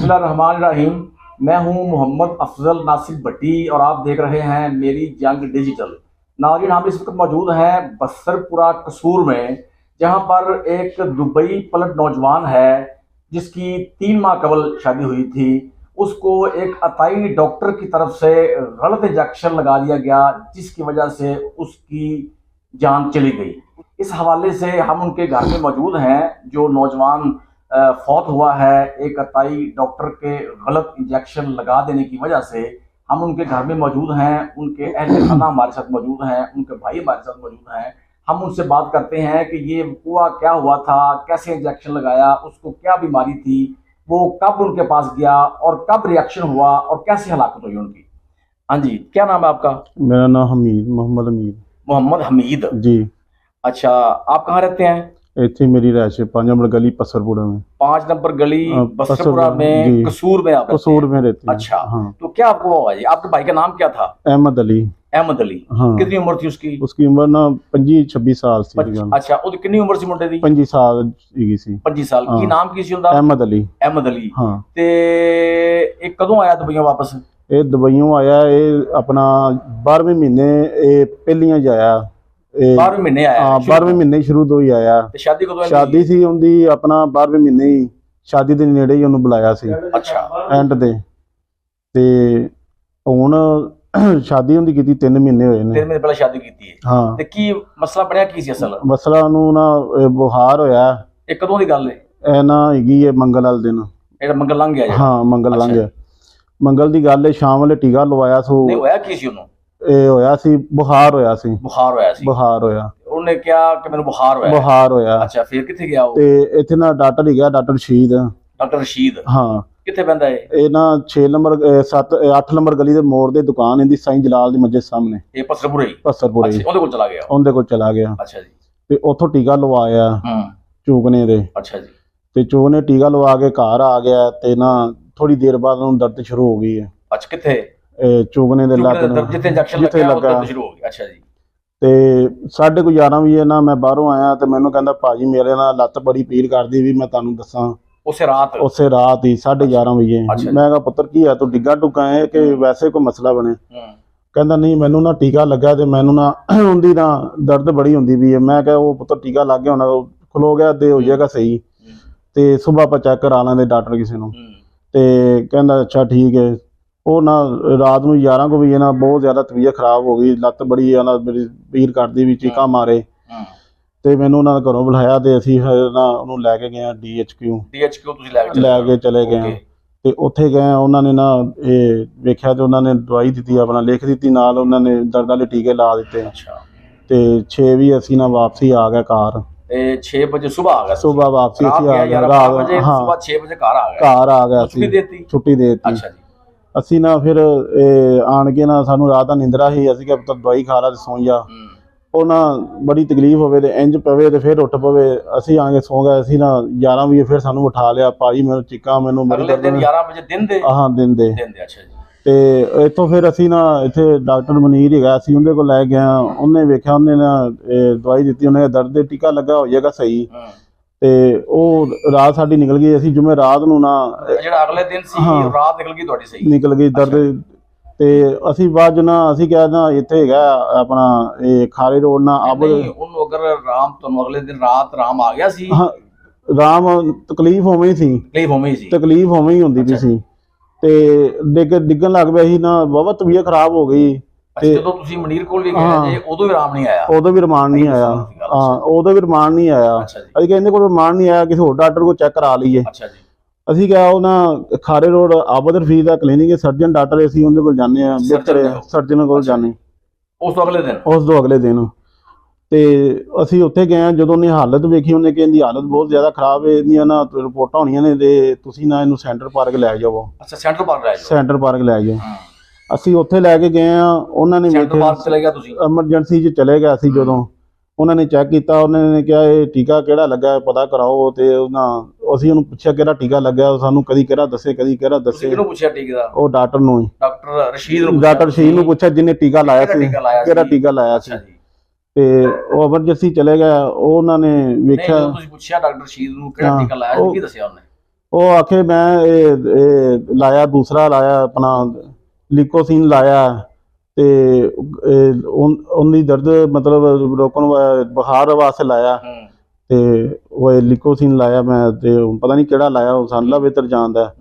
बिस्मिल्लाहिर्रहमानिर्रहीम। मैं हूं मोहम्मद अफजल नासिर भट्टी और आप देख रहे हैं मेरी जंग डिजिटल। नाज़रीन, हम इस वक्त मौजूद हैं बसरपुरा कसूर में, जहां पर एक दुबई पलट नौजवान है जिसकी 3 माह कबल शादी हुई थी। उसको एक अताई डॉक्टर की तरफ से गलत इंजेक्शन लगा दिया गया, जिसकी वजह से उसकी जान चली गई। इस हवाले से हम उनके घर में मौजूद हैं। जो नौजवान फौत हुआ है एक अताई डॉक्टर के गलत इंजेक्शन लगा देने की वजह से, हम उनके घर में मौजूद हैं। उनके अहल खाना हमारे साथ मौजूद हैं, उनके भाई हमारे साथ मौजूद हैं। हम उनसे बात करते हैं कि ये हुआ क्या हुआ था, कैसे इंजेक्शन लगाया, उसको क्या बीमारी थी, वो कब उनके पास गया और कब रिएक्शन हुआ और कैसी हलाकत हुई उनकी। हाँ जी, क्या नाम है आपका? मेरा नाम हमीद, मोहम्मद हमीद। मोहम्मद हमीद जी। अच्छा, आप कहाँ रहते हैं? इतनी मेरी रहायश है 5 नंबर गली पसरपुरा में। 5 नंबर गली बसरपुरा में, कसूर में आप कसूर में रहते हैं। अच्छा, हाँ। तो क्या आपको हुआ जी? आपके भाई का नाम क्या था? अहमद अली। अहमद अली। हाँ। कितनी उम्र थी उसकी? उसकी उम्र ना 25-26 साल सी। अच्छा, ਉਹਦੀ ਕਿੰਨੀ ਉਮਰ ਸੀ ਮੁੰਡੇ ਦੀ? 25 ਸਾਲ ਸੀਗੀ ਸੀ। 25 ਸਾਲ। ਕੀ ਨਾਮ ਕੀ ਸੀ ਉਹਦਾ? ਅਹਿਮਦ ਅਲੀ। ਅਹਿਮਦ ਅਲੀ। ਹਾਂ। ਤੇ ਇਹ ਕਦੋਂ ਆਇਆ ਦੁਬਈੋਂ ਵਾਪਸ? ਇਹ ਦੁਬਈੋਂ ਆਇਆ, ਇਹ ਆਪਣਾ 12ਵੇਂ ਮਹੀਨੇ ਇਹ ਪਹਿਲੀਆਂ ਜਾਇਆ। 12ਵੇਂ ਮਹੀਨੇ ਆਇਆ? ਹਾਂ, 12ਵੇਂ ਮਹੀਨੇ ਸ਼ੁਰੂ ਤੋਂ ਹੀ ਆਇਆ। ਤੇ ਸ਼ਾਦੀ ਕਦੋਂ ਹੋਈ? ਸ਼ਾਦੀ ਸੀ ਉਹਦੀ ਆਪਣਾ 12ਵੇਂ ਮਹੀਨੇ ਹੀ, ਸ਼ਾਦੀ ਦੇ ਨੇੜੇ ਹੀ ਉਹਨੂੰ ਬੁਲਾਇਆ ਸੀ। ਅੱਛਾ। ਐਂਡ ਤੇ ਹੁਣ ਸ਼ਾਦੀ ਹੁੰਦੀ ਕੀਤੀ 3 ਮਹੀਨੇ ਹੋਏ ਨੇ। 3 ਮਹੀਨੇ ਪਹਿਲਾਂ ਸ਼ਾਦੀ ਕੀਤੀ ਹੈ। ਹਾਂ। ਤੇ ਕੀ ਮਸਲਾ ਬਣਿਆ ਕੀ ਸੀ ਅਸਲ? ਮਸਲਾ ਉਹਨੂੰ ਨਾ ਬੁਖਾਰ ਹੋਇਆ। ਇਹ ਕਦੋਂ ਦੀ ਗੱਲ ਹੈ? ਇਹ ਨਾ ਹੈਗੀ ਹੈ ਮੰਗਲ ਵਾਲੇ ਦਿਨ। ਇਹ ਮੰਗਲ ਲੰਘ ਗਿਆ? ਹਾਂ, ਮੰਗਲ ਲੰਘ ਗਿਆ। ਮੰਗਲ ਦੀ ਗੱਲ ਹੈ, ਸ਼ਾਮ ਵੇਲੇ ਟੀਕਾ ਲਵਾਇਆ ਸੋ। ਨਹੀਂ ਹੋਇਆ ਕੀ ਸੀ ਉਹਨੂੰ? ਇਹ ਹੋਇਆ ਸੀ ਬੁਖਾਰ ਹੋਇਆ ਸੀ। ਬੁਖਾਰ ਹੋਇਆ ਸੀ? ਬੁਖਾਰ ਹੋਇਆ। ਉਹਨੇ ਕਿਹਾ ਕਿ ਮੈਨੂੰ ਬੁਖਾਰ ਹੋਇਆ? ਬੁਖਾਰ ਹੋਇਆ। ਅੱਛਾ, ਫਿਰ ਕਿੱਥੇ ਗਿਆ ਉਹ? ਤੇ ਇੱਥੇ ਨਾ ਡਾਕਟਰ ਹੀ ਗਿਆ, ਡਾਕਟਰ ਰਸ਼ੀਦ। ਡਾਕਟਰ ਰਸ਼ੀਦ? ਹਾਂ। ਕਿੱਥੇ ਪੈਂਦਾ ਇਹ ਨਾ 6 ਨੰਬਰ 8 ਨੰਬਰ ਗਲੀ ਦੇ ਮੋੜ ਦੇ ਦੁਕਾਨ ਇਹਦੀ ਸਾਈਂ ਜਲਾਲ ਦੀ ਮਸਜਿਦ ਸਾਹਮਣੇ। ਇਹ ਪਸਰਪੁਰੇ ਹੀ? ਪਸਰਪੁਰੇ। ਉਹਦੇ ਕੋਲ ਚਲਾ ਗਿਆ? ਉਹਦੇ ਕੋਲ ਚਲਾ ਗਿਆ। ਅੱਛਾ ਜੀ। ਤੇ ਉੱਥੋਂ ਟੀਕਾ ਲਵਾਇਆ ਚੂਕਨੇ ਦੇ। ਅੱਛਾ ਜੀ। ਤੇ ਚੂਕਨੇ ਟੀਕਾ ਲਵਾ ਕੇ ਘਰ ਆ ਗਿਆ ਤੇ ਨਾ ਥੋੜੀ ਦੇਰ ਬਾਅਦ ਉਹਨੂੰ ਦਰਦ ਸ਼ੁਰੂ ਹੋ ਗਈ ਹੈ। ਅੱਛਾ, ਕਿੱਥੇ? ਚੂਕਨੇ ਦੇ ਲੱਗ ਜਿੱਥੇ ਇੰਜੈਕਸ਼ਨ ਲੱਗਿਆ ਦਰਦ ਸ਼ੁਰੂ ਹੋ ਗਈ? ਅੱਛਾ ਜੀ। ਤੇ 11:30 ਵਜੇ ਨਾ ਮੈਂ ਬਾਹਰੋਂ ਆਇਆ ਤੇ ਮੈਨੂੰ ਕਹਿੰਦਾ ਭਾਜੀ ਮੇਰੇ ਨਾਲ ਲੱਤ ਬੜੀ ਪੀੜ ਕਰਦੀ ਵੀ ਮੈਂ ਤੁਹਾਨੂੰ ਦੱਸਾਂ। ਉਸੇ ਰਾਤ ਹੀ 11:30 ਵਜੇ। ਮੈਂ ਕਿਹਾ ਪੁੱਤਰ ਕੀ ਆ, ਤੂੰ ਡਿੱਗਾ ਟੁੱਕਾ ਹੈ ਕਿ ਵੈਸੇ ਕੋਈ ਮਸਲਾ ਬਣੇ? ਕਹਿੰਦਾ ਨਹੀਂ, ਮੈਨੂੰ ਨਾ ਟੀਕਾ ਲੱਗਾ ਤੇ ਮੈਨੂੰ ਨਾ ਹੁੰਦੀ ਨਾ ਦਰਦ ਬੜੀ ਹੁੰਦੀ ਵੀ ਹੈ। ਮੈਂ ਕਿਹਾ ਉਹ ਪੁੱਤਰ ਟੀਕਾ ਲੱਗ ਗਿਆ ਹੋਣਾ, ਖਲੋ ਗਿਆ ਤੇ ਹੋ ਜਾਏਗਾ ਸਹੀ, ਤੇ ਸੁਬਾਹ ਆਪਾਂ ਚੈੱਕ ਕਰਾ ਲਾਂਗੇ ਡਾਕਟਰ ਕਿਸੇ ਨੂੰ। ਤੇ ਕਹਿੰਦਾ ਅੱਛਾ ਠੀਕ ਹੈ। ਉਹ ਨਾ ਰਾਤ ਨੂੰ 11 ਵਜੇ ਨਾ ਬਹੁਤ ਜ਼ਿਆਦਾ ਤਬੀਅਤ ਖਰਾਬ ਹੋ ਗਈ, ਲੱਤ ਬੜੀ ਆ ਨਾ ਮੇਰੀ ਪੀੜ ਕਰਦੀ ਵੀ, ਚੀਕਾਂ ਮਾਰੇ। ਤੇ ਮੈਨੂੰ ਉਹਨਾਂ ਨੇ ਘਰੋਂ ਬੁਲਾਇਆ ਤੇ ਅਸੀਂ ਨਾ ਉਹਨੂੰ ਲੈ ਕੇ ਗਏ DHQ ਤੁਸੀਂ ਲੈ ਕੇ ਚਲੇ ਗਏ। ਤੇ ਉੱਥੇ ਗਏ, ਉਹਨਾਂ ਨੇ ਨਾ ਇਹ ਵੇਖਿਆ ਤੇ ਉਹਨਾਂ ਨੇ ਦਵਾਈ ਦਿੱਤੀ, ਆਪਣਾ ਲਿਖ ਦਿੱਤੀ, ਨਾਲ ਉਹਨਾਂ ਨੇ ਦਰਦ ਵਾਲੇ ਟੀਕੇ ਲਾ ਦਿੱਤੇ। ਤੇ 6 ਵੀ ਅਸੀਂ ਨਾ ਵਾਪਸੀ ਆ ਗਏ ਘਰ। 6 ਵਜੇ ਸਵੇਰ ਆ ਗਿਆ? ਸਵੇਰ ਵਾਪਸੀ ਅਸੀਂ ਆ ਗਏ। ਸੁਬਾਹ 6 ਵਜੇ ਘਰ ਆ ਗਿਆ। ਛੁੱਟੀ ਦੇ ਦਿੱਤੀ। ਅੱਛਾ ਜੀ। ਅਸੀਂ ਨਾ ਫਿਰ ਆਣ ਕੇ ਨਾ ਸਾਨੂੰ ਰਾਤ ਦਾ ਨਿੰਦਰਾ ਸੀ। ਅਸੀਂ ਕਿਹਾ ਪੁੱਤਰ ਦਵਾਈ ਖਾ ਲਾ ਤੇ ਸੌਂ ਜਾ। ਉਹ ਨਾ ਬੜੀ ਤਕਲੀਫ ਹੋਵੇ ਤੇ ਇੰਜ ਪਵੇ ਤੇ ਫਿਰ ਉੱਠ ਪਵੇ। ਅਸੀਂ ਆ ਕੇ ਸੌਂ ਗਏ। ਅਸੀਂ ਨਾ 11 ਵਜੇ ਫਿਰ ਸਾਨੂੰ ਉਠਾ ਲਿਆ। ਭਾਜੀ ਮੈਨੂੰ ਚੀਕਾਂ, ਮੈਨੂੰ ਬੜੀ ਦਰਦ। 11 ਵਜੇ ਦਿਨ ਦੇ? ਹਾਂ, ਦਿਨ ਦੇ। ਅੱਛਾ ਜੀ। ਤੇ ਇੱਥੋਂ ਫਿਰ ਅਸੀਂ ਨਾ ਇੱਥੇ ਡਾਕਟਰ ਮਨੀਰ ਹੈਗਾ, ਅਸੀਂ ਉਹਦੇ ਕੋਲ ਲੈ ਗਏ। ਉਹਨੇ ਵੇਖਿਆ, ਉਹਨੇ ਨਾ ਦਵਾਈ ਦਿੱਤੀ, ਉਹਨੇ ਦਰਦ ਦੇ ਟੀਕਾ ਲੱਗਾ ਹੋ ਜਾਏਗਾ ਸਹੀ। ਤੇ ਉਹ ਰਾਤ ਸਾਡੀ ਨਿਕਲ ਗਈ। ਅਸੀਂ ਜਿਵੇਂ ਰਾਤ ਨੂੰ ਨਾ ਜਿਹੜਾ ਅਗਲੇ ਦਿਨ ਸੀ ਰਾਤ ਨਿਕਲ ਗਈ ਤੁਹਾਡੀ ਸਹੀ? ਨਿਕਲ ਗਈ ਦਰਦ। ਤੇ ਅਸੀਂ ਬਾਅਦ ਨਾ ਅਸੀਂ ਕਿਹਾ ਨਾ ਇੱਥੇ ਹੈਗਾ ਆਪਣਾ ਇਹ ਖਾਰੇ ਰੋਡ ਨਾ ਉਹਨੂੰ ਅਗਰ ਆਰਾਮ ਤੁਹਾਨੂੰ ਅਗਲੇ ਦਿਨ ਰਾਤ ਆਰਾਮ ਆ ਗਿਆ ਸੀ? ਆਰਾਮ ਤਕਲੀਫ ਹੋਵੇਂ ਸੀ। ਤਕਲੀਫ ਹੋਵੇਂ ਹੀ ਹੁੰਦੀ ਪਈ ਸੀ ਤੇ ਡਿੱਗਣ ਲੱਗ ਪਿਆ ਸੀ ਨਾ, ਬਹੁਤ ਤਬੀਅਤ ਖਰਾਬ ਹੋ ਗਈ। ਤੇ ਜਦੋਂ ਤੁਸੀਂ ਮਨੀਰ ਕੋਲ ਵੀ ਗਏ ਜੇ ਉਦੋਂ ਵੀ ਆਰਾਮ ਨਹੀਂ ਆਇਆ? ਉਦੋਂ ਵੀ ਰਮਾਨ ਨਹੀਂ ਆਇਆ। ਉਦੋਂ ਵੀ ਰਮਾਨ ਨਹੀਂ ਆਇਆ। ਅਸੀਂ ਕਹਿੰਦੇ ਕੋਲ ਰਮਾਨ ਨਹੀਂ ਆਇਆ, ਕਿਸੇ ਹੋਰ ਡਾਕਟਰ ਕੋਲ ਚੈੱਕ ਕਰਾ ਲਈਏ। ਅਸੀਂ ਕਿਹਾ ਉਹ ਨਾ ਖਾਰੇ ਰੋਡ ਆਬਦ ਰਫੀਕ ਦਾ ਕਲੀਨਿਕ ਹੈ, ਸਰਜਨ ਡਾਕਟਰ, ਅਸੀਂ ਉਹਦੇ ਕੋਲ ਜਾਂਦੇ ਹਾਂ, ਸਰਜਨ ਕੋਲ ਜਾਂਦੇ। ਉਸ ਤੋਂ ਅਗਲੇ ਦਿਨ ਤੇ ਅਸੀਂ ਉੱਥੇ ਗਏ ਹਾਂ। ਜਦੋਂ ਉਹਨੇ ਹਾਲਤ ਵੇਖੀ, ਉਹਨੇ ਕਿ ਇਹਦੀ ਹਾਲਤ ਬਹੁਤ ਜ਼ਿਆਦਾ ਖਰਾਬ ਹੈ, ਇਹਦੀਆਂ ਨਾ ਰਿਪੋਰਟਾਂ ਹੋਣੀਆਂ ਨੇ ਤੇ ਤੁਸੀਂ ਨਾ ਇਹਨੂੰ ਸੈਂਟਰ ਪਾਰਕ ਲੈ ਜਾਓ। ਅੱਛਾ, ਸੈਂਟਰ ਪਾਰਕ ਲੈ ਜਾਓ। ਅਸੀਂ ਉੱਥੇ ਲੈ ਕੇ ਗਏ ਆ। ਉਹਨਾਂ ਨੇ ਐਮਰਜੈਂਸੀ 'ਚ ਚਲੇ ਗਏ ਅਸੀਂ। ਜਦੋਂ ਉਹਨਾਂ ਨੇ ਚੈੱਕ ਕੀਤਾ, ਉਹਨਾਂ ਨੇ ਕਿਹਾ ਇਹ ਟੀਕਾ ਕਿਹੜਾ ਲੱਗਾ ਪਤਾ ਕਰਾਓ। ਤੇ ਅਸੀਂ ਉਹਨੂੰ ਪੁੱਛਿਆ ਕਿਹੜਾ ਟੀਕਾ ਲੱਗਾ, ਸਾਨੂੰ ਕਦੀ ਕਿਹੜਾ ਦੱਸੇ ਕਦੀ ਕਿਹੜਾ ਦੱਸੇ। ਕਿਹਨੂੰ ਪੁੱਛਿਆ ਟੀਕੇ ਦਾ? ਉਹ ਡਾਕਟਰ ਨੂੰ ਹੀ, ਡਾਕਟਰ ਰਸ਼ੀਦ ਨੂੰ ਪੁੱਛਿਆ ਜਿਹਨੇ ਟੀਕਾ ਲਾਇਆ ਸੀ, ਕਿਹੜਾ ਟੀਕਾ ਲਾਇਆ ਸੀ। ਤੇ ਉਹ ਐਮਰਜੈਂਸੀ ਚਲੇ ਗਏ। ਉਹਨਾਂ ਨੇ ਵੇਖਿਆ, ਤੁਸੀਂ ਪੁੱਛਿਆ ਡਾਕਟਰ ਰਸ਼ੀਦ ਨੂੰ ਕਿਹੜਾ ਟੀਕਾ ਲਾਇਆ ਸੀ, ਕੀ ਦੱਸਿਆ ਉਹਨੇ? ਉਹ ਆਖੇ ਮੈਂ ਇਹ ਲਾਇਆ, ਦੂਸਰਾ ਲਾਇਆ ਆਪਣਾ ਲਿਕੋਸੀਨ ਲਾਇਆ ਤੇ ਉਹਦੀ ਦਰਦ ਮਤਲਬ ਰੋਕਣ ਬੁਖਾਰ ਵਾਸਤੇ ਲਾਇਆ ਤੇ ਉਹ ਲਿਕੋਸੀਨ ਲਾਇਆ ਮੈਂ, ਤੇ ਪਤਾ ਨਹੀਂ ਕਿਹੜਾ ਲਾਇਆ, ਉਹ ਸਾਨੂੰ ਲਾ ਬਿਹਤਰ ਜਾਣਦਾ।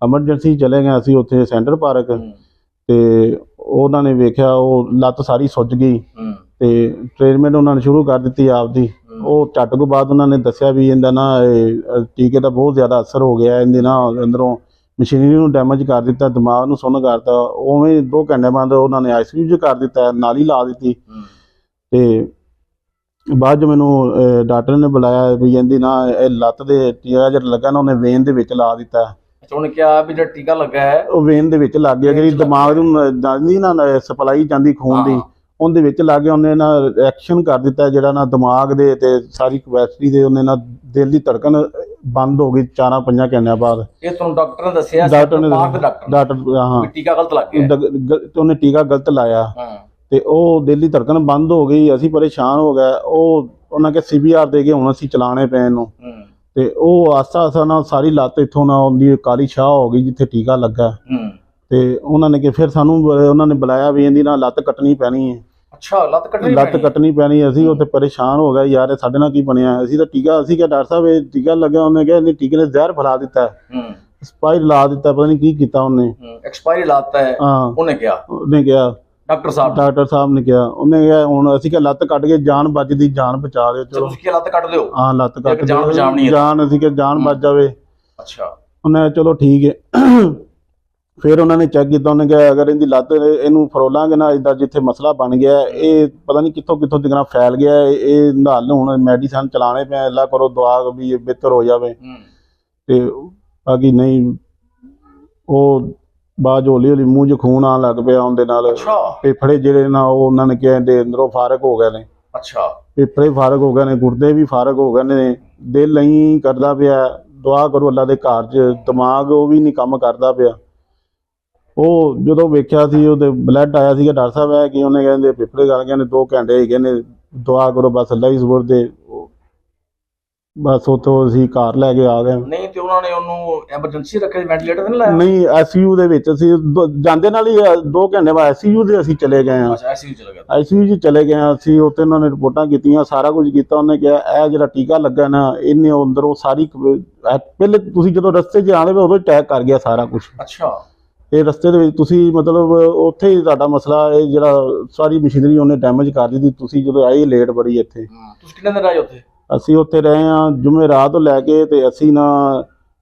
ਐਮਰਜੈਂਸੀ ਚਲੇ ਗਏ ਅਸੀਂ ਉੱਥੇ ਸੈਂਟਰ ਪਾਰਕ, ਤੇ ਉਹਨਾਂ ਨੇ ਵੇਖਿਆ ਉਹ ਲੱਤ ਸਾਰੀ ਸੁੱਜ ਗਈ ਤੇ ਟ੍ਰੀਟਮੈਂਟ ਉਹਨਾਂ ਨੇ ਸ਼ੁਰੂ ਕਰ ਦਿੱਤੀ ਆਪਦੀ। ਉਹ ਝੱਟ ਤੋਂ ਬਾਅਦ ਉਹਨਾਂ ਨੇ ਦੱਸਿਆ ਵੀ ਇਹਦਾ ਨਾ ਟੀਕੇ ਦਾ ਬਹੁਤ ਜ਼ਿਆਦਾ ਅਸਰ ਹੋ ਗਿਆ, ਇਹਦੇ ਨਾ ਅੰਦਰੋਂ ਮਸ਼ੀਨਰੀ ਨੂੰ ਡੈਮੇਜ ਕਰ ਦਿੱਤਾ, ਦਿਮਾਗ ਨੂੰ ਸੁੰਨ ਕਰਤਾ। ਉਵੇਂ 2 ਘੰਟੇ ਬਾਅਦ ਉਹਨਾਂ ਨੇ ICU 'ਚ ਕਰ ਦਿੱਤਾ, ਨਾਲੀ ਲਾ ਦਿੱਤੀ। ਤੇ ਬਾਅਦ 'ਚ ਮੈਨੂੰ ਡਾਕਟਰ ਨੇ ਬੁਲਾਇਆ ਵੀ ਇਹਦੀ ਨਾ ਇਹ ਲੱਤ ਦੇ ਟੀਕਾ ਜਿਹੜਾ ਲੱਗਾ ਨਾ ਉਹਨੇ ਵੇਨ ਦੇ ਵਿੱਚ ਲਾ ਦਿੱਤਾ। ਉਹਨੇ ਕਿਹਾ ਵੀ ਜਿਹੜਾ ਟੀਕਾ ਲੱਗਾ ਹੈ ਉਹ ਵੇਨ ਦੇ ਵਿੱਚ ਲੱਗ ਗਿਆ, ਜਿਹੜੀ ਦਿਮਾਗ ਨੂੰ ਜਾਂਦੀ ਨਾ ਸਪਲਾਈ ਜਾਂਦੀ ਖੂਨ ਦੀ, ਉਹਦੇ ਵਿੱਚ ਲੱਗ ਗਿਆ। ਉਹਨੇ ਨਾ ਰਿਐਕਸ਼ਨ ਕਰ ਦਿੱਤਾ ਜਿਹੜਾ ਨਾ ਦਿਮਾਗ ਦੇ ਤੇ ਸਾਰੀ ਕੈਪੈਸਿਟੀ ਦੇ, ਉਹਨੇ ਨਾ ਦਿਲ ਦੀ ਧੜਕਨ ਬੰਦ ਹੋ ਗਈ 4-5 ਘੰਟਿਆਂ ਬਾਅਦ। ਇਹ ਤੁਹਾਨੂੰ ਡਾਕਟਰ ਨੇ ਦੱਸਿਆ? ਡਾਕਟਰ ਹਾਂ, ਟੀਕਾ ਗਲਤ ਲੱਗ ਗਿਆ, ਉਹਨੇ ਟੀਕਾ ਗਲਤ ਲਾਇਆ ਤੇ ਉਹ ਦਿਲ ਦੀ ਧੜਕਨ ਬੰਦ ਹੋ ਗਈ। ਅਸੀਂ ਪਰੇਸ਼ਾਨ ਹੋ ਗਏ। ਉਹਨਾਂ ਕੇ CPR ਦੇ ਕੇ ਹੁਣ ਅਸੀਂ ਚਲਾਣੇ ਪਏ ਇਹਨੂੰ, ਤੇ ਉਹ ਆਸਤਾ ਆਸਤਾ ਨਾਲ ਸਾਰੀ ਲੱਤ ਇੱਥੋਂ ਨਾ ਉਹਦੀ ਕਾਲੀ ਸ਼ਾਹ ਹੋ ਗਈ ਜਿੱਥੇ ਟੀਕਾ ਲੱਗਾ। ਤੇ ਉਹਨਾਂ ਨੇ ਕਿ ਫਿਰ ਸਾਨੂੰ ਉਹਨਾਂ ਨੇ ਬੁਲਾਇਆ ਵੀ ਇਹਦੀ ਨਾਲ ਲੱਤ ਕੱਟਣੀ ਪੈਣੀ ਹੈ। ਅੱਛਾ, ਲੱਤ ਕੱਟਣੀ ਪੈਣੀ। ਅਸੀਂ ਉੱਥੇ ਪਰੇਸ਼ਾਨ ਹੋ ਗਏ, ਯਾਰ ਸਾਡੇ ਨਾਲ ਕੀ ਬਣਿਆ। ਅਸੀਂ ਤਾਂ ਟੀਕਾ, ਅਸੀਂ ਕਿਹਾ ਡਾਕਟਰ ਸਾਹਿਬ ਇਹ ਟੀਕਾ ਲੱਗਿਆ। ਉਹਨੇ ਕਿਹਾ ਨਹੀਂ, ਟੀਕੇ ਨੇ ਜ਼ਹਿਰ ਫੈਲਾ ਦਿੱਤਾ, ਐਕਸਪਾਇਰ ਲਾ ਦਿੱਤਾ, ਪਤਾ ਨਹੀਂ ਕੀ ਕੀਤਾ ਉਹਨੇ, ਐਕਸਪਾਇਰੀ ਲਾਤਾ ਹੈ। ਉਹਨੇ ਕਿਹਾ ਡਾਕਟਰ ਸਾਹਿਬ ਨੇ ਕਿਹਾ, ਉਹਨੇ ਕਿਹਾ ਹੁਣ ਅਸੀਂ ਕਿਹਾ ਲੱਤ ਕੱਟ ਕੇ ਜਾਨ ਬਚਦੀ, ਜਾਨ ਬਚਾ ਦਿਓ। ਚਲੋ ਤੁਸੀਂ ਲੱਤ ਕੱਟ ਦਿਓ। ਹਾਂ, ਲੱਤ ਕੱਟ ਜਾਨ, ਅਸੀਂ ਕਿਹਾ ਜਾਨ ਬਚ ਜਾਵੇ। ਅੱਛਾ, ਉਹਨੇ ਚਲੋ ਠੀਕ ਹੈ। ਫਿਰ ਉਹਨਾਂ ਨੇ ਚੈੱਕ ਕੀਤਾ, ਉਹਨੇ ਕਿਹਾ ਅਗਰ ਇਹਦੀ ਲੱਤ ਇਹਨੂੰ ਫਰੋਲਾਂਗੇ ਨਾ, ਇੱਦਾਂ ਜਿੱਥੇ ਮਸਲਾ ਬਣ ਗਿਆ, ਇਹ ਪਤਾ ਨਹੀਂ ਕਿੱਥੋਂ ਦਿਨਾਂ ਫੈਲ ਗਿਆ, ਇਹ ਨਾਲ ਹੁਣ ਮੈਡੀਸਨ ਚਲਾਣੇ ਪਏ, ਅੱਲਾ ਕਰੋ ਦੁਆ ਵੀ ਬਿਹਤਰ ਹੋ ਜਾਵੇ। ਤੇ ਬਾਕੀ ਨਹੀਂ, ਉਹ ਬਾਅਦ ਹੌਲੀ ਹੌਲੀ ਮੂੰਹ 'ਚ ਖੂਨ ਆਉਣ ਲੱਗ ਪਿਆ ਉਹਦੇ ਨਾਲ। ਫੇਫੜੇ ਜਿਹੜੇ ਨਾ ਉਹ ਉਹਨਾਂ ਨੇ ਕਿਹਾ ਇਹਦੇ ਅੰਦਰੋਂ ਫਾਰਗ ਹੋ ਗਏ ਨੇ। ਅੱਛਾ, ਫੇਫੜੇ ਫਾਰਗ ਹੋ ਗਏ ਨੇ, ਗੁਰਦੇ ਵੀ ਫਾਰਗ ਹੋ ਗਏ ਨੇ, ਦਿਲ ਨਹੀਂ ਕਰਦਾ ਪਿਆ। ਦੁਆ ਕਰੋ ਅੱਲਾ ਦੇ ਘਰ 'ਚ। ਦਿਮਾਗ ਉਹ ਵੀ ਨਹੀਂ ਕੰਮ ਕਰਦਾ ਪਿਆ। ਉਹ ਜਦੋਂ ਵੇਖਿਆ ਸੀ ਉਹਦੇ ਬਲੱਡ ਆਇਆ ਸੀਗਾ, ਡਾਕਟਰ ਸਾਹਿਬ ਹੈ ਕਿ ਉਹਨੇ ਕਹਿੰਦੇ ਫੇਫੜੇ ਗਲ ਗਏ ਨੇ, 2 ਘੰਟੇ ਹੈਗੇ ਨੇ, ਦੁਆ ਕਰੋ ਬਸ ਅੱਲਾ ਹੀ ਜ਼ਬਰ ਦੇ। ਬਸ ਉੱਥੋਂ ਅਸੀਂ ਘਰ ਲੈ ਕੇ ਆ ਗਏ। ਨਹੀਂ ਤੇ ਉਹਨਾਂ ਨੇ ਉਹਨੂੰ ਐਮਰਜੈਂਸੀ ਰੱਖਿਆ, ਵੈਂਟੀਲੇਟਰ ਤੇ ਨਹੀਂ ਲਾਇਆ? ਨਹੀਂ, ICU ਦੇ ਵਿੱਚ ਅਸੀਂ ਜਾਂਦੇ ਨਾਲ ਹੀ 2 ਘੰਟੇ ਬਾਅਦ ICU ਦੇ ਅਸੀਂ ਚਲੇ ਗਏ ਹਾਂ। ICU 'ਚ ਚਲੇ ਗਏ ਹਾਂ ਅਸੀਂ। ਉੱਥੇ ਉਹਨਾਂ ਨੇ ਰਿਪੋਰਟਾਂ ਕੀਤੀਆਂ, ਸਾਰਾ ਕੁਝ ਕੀਤਾ। ਉਹਨੇ ਕਿਹਾ ਇਹ ਜਿਹੜਾ ਟੀਕਾ ਲੱਗਾ ਨਾ, ਇਹਨੇ ਅੰਦਰੋਂ ਸਾਰੀ, ਪਹਿਲੇ ਤੁਸੀਂ ਜਦੋਂ ਰਸਤੇ 'ਚ ਆਉਂਦੇ ਉਦੋਂ ਅਟੈਕ ਕਰ ਗਿਆ ਸਾਰਾ ਕੁਝ। ਅੱਛਾ, ਇਹ ਰਸਤੇ ਦੇ ਵਿੱਚ ਤੁਸੀਂ ਮਤਲਬ ਉੱਥੇ ਹੀ ਤੁਹਾਡਾ ਮਸਲਾ, ਇਹ ਜਿਹੜਾ ਸਾਰੀ ਮਸ਼ੀਨਰੀ ਉਹਨੇ ਡੈਮੇਜ ਕਰ ਦਿੱਤੀ। ਤੁਸੀਂ ਜਦੋਂ ਆਏ ਲੇਟ ਬੜੀ ਇੱਥੇ। ਤੁਸੀਂ ਕਿੰਨੇ ਦਿਨ ਰਹੇ ਉੱਥੇ? ਅਸੀਂ ਉੱਥੇ ਰਹੇ ਹਾਂ ਜੁਮੇ ਰਾਤ ਤੋਂ ਲੈ ਕੇ, ਤੇ ਅਸੀਂ ਨਾ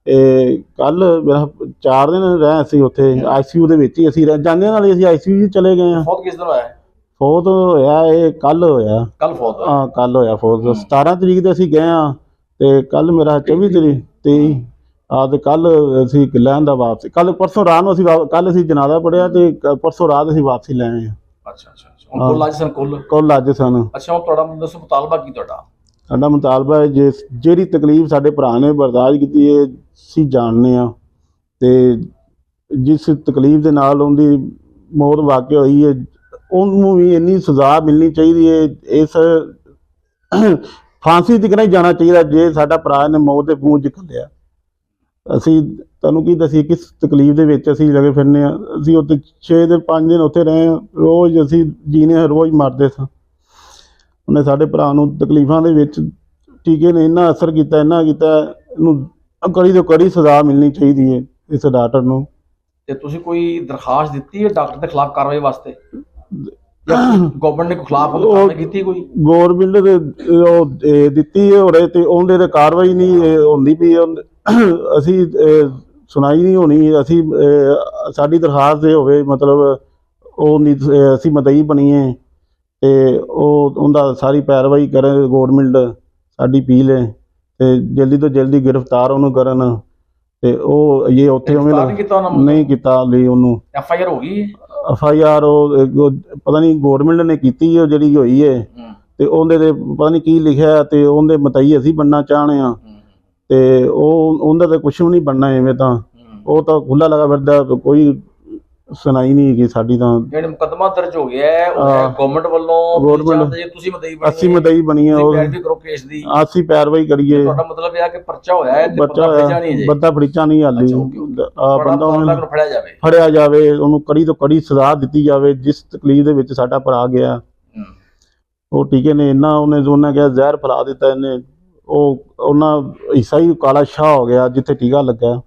ਇਹ ਕੱਲ 4 ਦਿਨ ਰਹੇ ਅਸੀਂ ਉੱਥੇ ICU ਦੇ ਵਿੱਚ ਹੀ। ਅਸੀਂ ਜਾਂਦੇ ਨਾਲ ਹੀ ਅਸੀਂ ICU 'ਚ ਚਲੇ ਗਏ ਹਾਂ। ਫੌਤ ਕਿਸ ਦਿਨ ਹੋਇਆ? ਫੌਤ ਹੋਇਆ ਇਹ ਕੱਲ ਹੋਇਆ। ਹਾਂ, ਕੱਲ ਹੋਇਆ ਫੌਤ। 17 ਤਰੀਕ ਤੇ ਅਸੀਂ ਗਏ ਹਾਂ, ਤੇ ਕੱਲ ਮੇਰਾ 24 ਤਰੀਕ 23 ਤੇ ਕੱਲ ਅਸੀਂ ਲੈਣ ਦਾ ਵਾਪਸੀ, ਕੱਲ ਪਰਸੋਂ ਰਾਤ ਨੂੰ ਅਸੀਂ ਕੱਲ ਅਸੀਂ ਜਨਾਜ਼ਾ ਪੜਿਆ ਤੇ ਪਰਸੋਂ ਰਾਤ ਅਸੀਂ ਵਾਪਸੀ ਲੈ ਆਏ ਹਾਂ। ਅੱਛਾ, ਕੁੱਲ ਅੱਜ ਸਨ। ਅੱਛਾ, ਹੁਣ ਤੁਹਾਡਾ ਦੱਸੋ ਮੁਤਾਲਬਾ ਕੀ? ਸਾਡਾ ਮੁਤਾਲਬਾ ਹੈ ਜਿਹੜੀ ਤਕਲੀਫ ਸਾਡੇ ਭਰਾ ਨੇ ਬਰਦਾਸ਼ਤ ਕੀਤੀ ਹੈ ਅਸੀਂ ਜਾਣਦੇ ਹਾਂ, ਤੇ ਜਿਸ ਤਕਲੀਫ ਦੇ ਨਾਲ ਉਹਦੀ ਮੌਤ ਵਾਕਿਆ ਹੋਈ ਹੈ ਉਹਨੂੰ ਵੀ ਇੰਨੀ ਸਜ਼ਾ ਮਿਲਣੀ ਚਾਹੀਦੀ ਹੈ। ਇਸ ਫਾਂਸੀ ਤੱਕ ਨਹੀਂ ਜਾਣਾ ਚਾਹੀਦਾ ਜੇ ਸਾਡਾ ਭਰਾ ਨੇ ਮੌਤ ਦੇ ਮੂੰਹ 'ਚ ਘੱਲਿਆ। ਅਸੀਂ ਤੁਹਾਨੂੰ ਕੀ ਦੱਸੀਏ ਕਿਸ ਤਕਲੀਫ ਦੇ ਵਿੱਚ ਅਸੀਂ ਲੱਗੇ ਫਿਰਨੇ ਹਾਂ। ਅਸੀਂ ਉੱਥੇ 6 ਦਿਨ 5 ਦਿਨ ਉੱਥੇ ਰਹੇ ਹਾਂ, ਰੋਜ਼ ਅਸੀਂ ਜੀਣੇ, ਰੋਜ਼ ਮਰਦੇ ਸਾਂ। ਉਹਨੇ ਸਾਡੇ ਭਰਾ ਨੂੰ ਤਕਲੀਫਾਂ ਦੇ ਵਿੱਚ ਟੀਕੇ ਨੇ ਇੰਨਾ ਅਸਰ ਕੀਤਾ, ਇਹਨੂੰ ਕੜੀ ਤੋਂ ਕੜੀ ਸਜ਼ਾ ਮਿਲਣੀ ਚਾਹੀਦੀ ਹੈ ਇਸ ਡਾਕਟਰ ਨੂੰ। ਤੇ ਤੁਸੀਂ ਕੋਈ ਦਰਖਾਸਤ ਦਿੱਤੀ ਹੈ ਡਾਕਟਰ ਦੇ ਖਿਲਾਫ ਕਾਰਵਾਈ ਵਾਸਤੇ? ਗਵਰਨਮੈਂਟ ਨੇ ਖਿਲਾਫ ਕਾਰਵਾਈ ਕੀਤੀ ਕੋਈ? ਗਵਰਨਮੈਂਟ ਦੇ ਉਹ ਦਿੱਤੀ ਹੈ ਔਰ ਤੇ ਉਹਦੇ ਤੇ ਕਾਰਵਾਈ ਨਹੀਂ ਹੁੰਦੀ ਪਈ। ਅਸੀਂ ਸੁਣਾਈ ਨਹੀਂ ਹੋਣੀ। ਅਸੀਂ ਸਾਡੀ ਦਰਖਾਸਤ ਇਹ ਹੋਵੇ ਮਤਲਬ ਉਹ ਨਹੀਂ, ਅਸੀਂ ਮਦਈ ਬਣੀਏ ਤੇ ਉਹਦਾ ਸਾਰੀ ਪੈਰਵਾਈ ਕਰੇ ਗਵਰਨਮੈਂਟ। ਸਾਡੀ ਅਪੀਲ ਹੈ ਤੇ ਜਲਦੀ ਤੋਂ ਜਲਦੀ ਗ੍ਰਿਫਤਾਰ ਉਹਨੂੰ ਕਰਨ। ਤੇ ਉਹ ਇਹ ਉੱਥੇ ਨਹੀਂ ਕੀਤਾ ਲਈ ਉਹਨੂੰ। FIR ਹੋ ਗਈ? FIR ਉਹ ਪਤਾ ਨਹੀਂ ਗਵਰਨਮੈਂਟ ਨੇ ਕੀਤੀ ਉਹ ਜਿਹੜੀ ਹੋਈ ਹੈ, ਤੇ ਉਹਦੇ ਤੇ ਪਤਾ ਨਹੀਂ ਕੀ ਲਿਖਿਆ, ਤੇ ਉਹਦੇ ਮਤਈ ਅਸੀਂ ਬਣਨਾ ਚਾਹਣੇ ਹਾਂ। ਤੇ ਉਹਦਾ ਤੇ ਕੁਛ ਵੀ ਨਹੀਂ ਬਣਨਾ ਐਵੇਂ। ਤਾਂ ਉਹ ਤਾਂ ਖੁੱਲ੍ਹਾ ਲਗਾ ਫਿਰਦਾ, ਕੋਈ ਸੁਣਾਈ ਨਹੀਂ ਹੈਗੀ ਸਾਡੀ ਤਾਂ। ਜਿਹੜੇ ਮੁਕੱਦਮਾ ਦਰਜ ਹੋ ਗਿਆ ਹੈ ਗਵਰਨਮੈਂਟ ਵੱਲੋਂ ਤੁਸੀਂ ਅਸੀਂ ਮਦਈ ਬਣੀ ਹੈ, ਪੈਰਵੀ ਕਰੋ ਕੇਸ ਦੀ, ਅਸੀਂ ਪੈਰਵਾਈ ਕਰੀਏ। ਤੁਹਾਡਾ ਮਤਲਬ ਇਹ ਆ ਕਿ ਪਰਚਾ ਹੋਇਆ ਹੈ ਤੇ ਬੱਚਾ ਬੰਦਾ ਫੜੀਚਾ ਨਹੀਂ ਹਾਲੀ, ਬੰਦਾ ਉਹਨੂੰ ਫੜਿਆ ਜਾਵੇ, ਉਹਨੂੰ ਕੜੀ ਤੋਂ ਕੜੀ ਸਜ਼ਾ ਦਿੱਤੀ ਜਾਵੇ। ਜਿਸ ਤਕਲੀਫ ਦੇ ਵਿੱਚ ਸਾਡਾ ਭਰਾ ਗਿਆ, ਉਹ ਟੀਕੇ ਨੇ ਇੰਨਾ ਉਹਨੇ ਕਿਹਾ ਜ਼ਹਿਰ ਫੈਲਾ ਦਿੱਤਾ ਇਹਨੇ, ਉਹ ਉਹਨਾਂ ਹਿੱਸਾ ਹੀ ਕਾਲਾ ਸ਼ਾਹ ਹੋ ਗਿਆ ਜਿੱਥੇ ਟੀਕਾ ਲੱਗਾ।